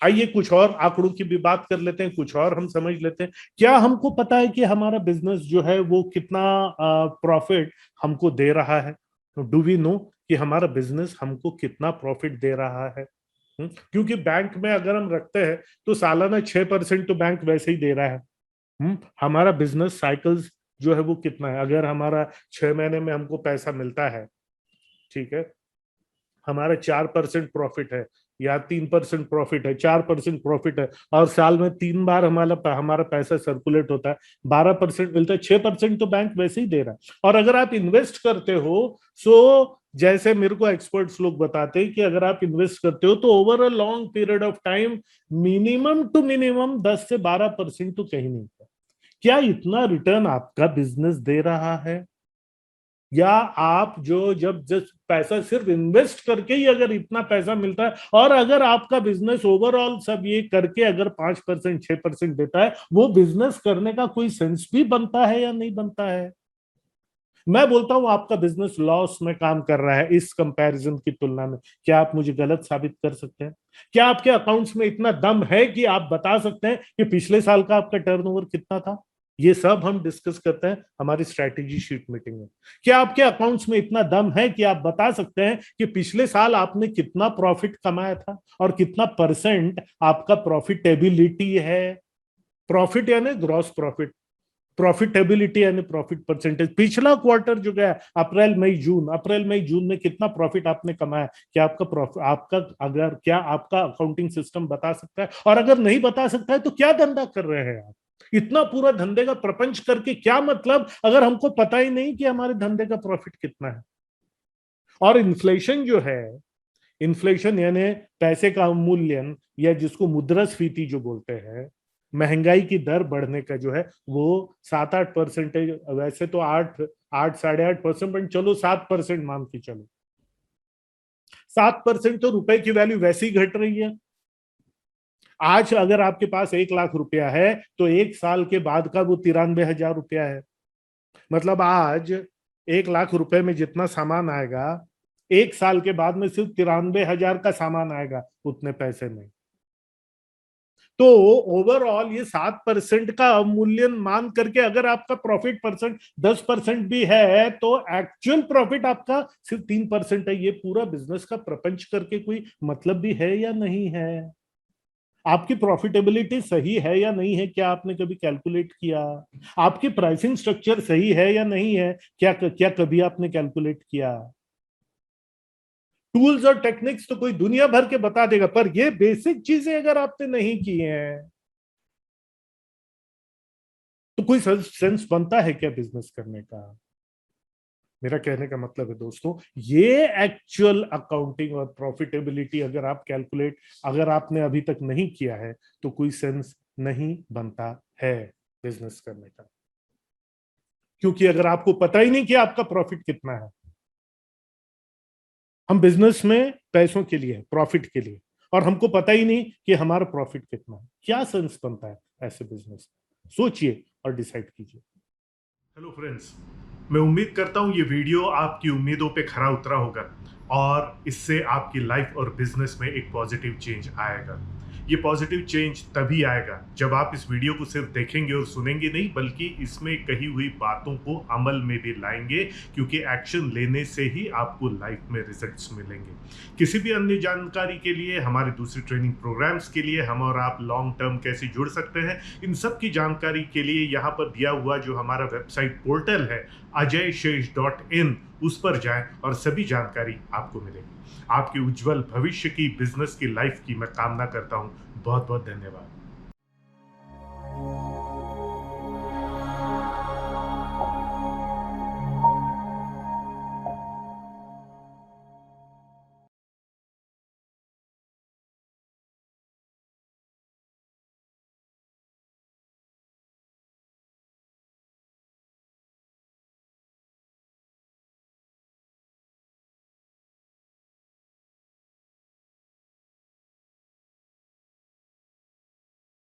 आइए कुछ और आंकड़ों की भी बात कर लेते हैं, कुछ और हम समझ लेते हैं। क्या हमको पता है कि हमारा बिजनेस जो है वो कितना प्रॉफिट हमको दे रहा है? डू वी नो कि हमारा बिजनेस हमको कितना प्रॉफिट दे रहा है? क्योंकि बैंक में अगर हम रखते हैं तो सालाना 6% तो बैंक वैसे ही दे रहा है। हमारा बिजनेस साइकिल्स जो है वो कितना है? अगर हमारा 6 महीने में हमको पैसा मिलता है, ठीक है, हमारा 4% प्रॉफिट है या 3% प्रॉफिट है, 4% प्रॉफिट है, और साल में 3 बार हमारा हमारा पैसा सर्कुलेट होता है, 12% मिलता है, 6% तो बैंक वैसे ही दे रहा है। और अगर आप इन्वेस्ट करते हो, सो जैसे मेरे को एक्सपर्ट्स लोग बताते हैं कि अगर आप इन्वेस्ट करते हो तो over a long period of time minimum to minimum 10 से 12% तो कहीं नहीं होता। क्या इतना रिटर्न आपका बिजनेस दे रहा है? या आप जो जब पैसा सिर्फ इन्वेस्ट करके ही अगर इतना पैसा मिलता है, और अगर आपका बिजनेस ओवरऑल सब ये करके अगर 5% 6% देता है, वो बिजनेस करने का कोई सेंस भी बनता है या नहीं बनता है? मैं बोलता हूं आपका बिजनेस लॉस में काम कर रहा है इस कंपैरिजन की तुलना में। क्या आप मुझे गलत साबित कर सकते हैं? क्या आपके अकाउंट्स में इतना दम है कि आप बता सकते हैं कि पिछले साल का आपका टर्नओवर कितना था? ये सब हम डिस्कस करते हैं हमारी स्ट्रैटेजी शीट मीटिंग में। क्या आपके अकाउंट्स में इतना दम है कि आप बता सकते हैं कि पिछले साल आपने कितना प्रॉफिट कमाया था और कितना परसेंट आपका प्रॉफिटेबिलिटी है? प्रॉफिट यानी ग्रॉस प्रॉफिट, प्रॉफिटेबिलिटी यानी प्रॉफिट परसेंटेज। पिछला क्वार्टर जो गया, अप्रैल मई जून में कितना प्रॉफिट आपने कमाया? क्या आपका प्रॉफिट, आपका अगर क्या आपका अकाउंटिंग सिस्टम बता सकता है? और अगर नहीं बता सकता है तो क्या धंधा कर रहे हैं आप? इतना पूरा धंधे का प्रपंच करके क्या मतलब, अगर हमको पता ही नहीं कि हमारे धंधे का प्रॉफिट कितना है? और इन्फ्लेशन जो है, इन्फ्लेशन यानी पैसे का अवमूल्यन, या जिसको मुद्रास्फीति जो बोलते हैं, महंगाई की दर बढ़ने का जो है वो 7-8%। वैसे तो 8 8 साढ़े 8%, पर चलो 7% मान के चलो। 7% तो रुपए की वैल्यू वैसे ही घट रही है। आज अगर आपके पास 1 लाख रुपया है तो 1 साल के बाद का वो 93,000 रुपया है। मतलब आज 1 लाख रुपए में जितना सामान आएगा, 1 साल के बाद में सिर्फ 93,000 का सामान आएगा उतने पैसे में। तो ओवरऑल ये 7% का अवमूल्यन मान करके अगर आपका प्रॉफिट परसेंट 10% भी है तो एक्चुअल प्रॉफिट आपका सिर्फ 3% है। ये पूरा बिजनेस का प्रपंच करके कोई मतलब भी है या नहीं है? आपकी प्रॉफिटेबिलिटी सही है या नहीं है, क्या आपने कभी कैलकुलेट किया? आपकी प्राइसिंग स्ट्रक्चर सही है या नहीं है, क्या क्या कभी आपने कैलकुलेट किया? टूल्स और टेक्निक्स तो कोई दुनिया भर के बता देगा, पर ये बेसिक चीजें अगर आपने नहीं की हैं तो कोई सेंस बनता है क्या बिजनेस करने का? मेरा कहने का मतलब है दोस्तों, ये एक्चुअल अकाउंटिंग और प्रॉफिटेबिलिटी अगर आप कैलकुलेट, अगर आपने अभी तक नहीं किया है तो कोई सेंस नहीं बनता है बिजनेस करने का। क्योंकि अगर आपको पता ही नहीं कि आपका प्रॉफिट कितना है, हम बिजनेस में पैसों के लिए, प्रॉफिट के लिए, और हमको पता ही नहीं कि हमारा प्रॉफिट कितना है, क्या सेंस बनता है ऐसे बिजनेस? सोचिए और डिसाइड कीजिए। हेलो फ्रेंड्स, मैं उम्मीद करता हूं ये वीडियो आपकी उम्मीदों पे खरा उतरा होगा और इससे आपकी लाइफ और बिजनेस में एक पॉजिटिव चेंज आएगा। ये पॉजिटिव चेंज तभी आएगा जब आप इस वीडियो को सिर्फ देखेंगे और सुनेंगे नहीं, बल्कि इसमें कही हुई बातों को अमल में भी लाएंगे, क्योंकि एक्शन लेने से ही आपको लाइफ में रिजल्ट्स मिलेंगे। किसी भी अन्य जानकारी के लिए, हमारे दूसरी ट्रेनिंग प्रोग्राम्स के लिए, हम और आप लॉन्ग टर्म कैसे जुड़ सकते हैं, इन सब की जानकारी के लिए यहाँ पर दिया हुआ जो हमारा वेबसाइट पोर्टल है ajayshesh.in, उस पर जाएं और सभी जानकारी आपको मिलेगी। आपके उज्जवल भविष्य की, बिजनेस की, लाइफ की मैं कामना करता हूं। बहुत बहुत धन्यवाद।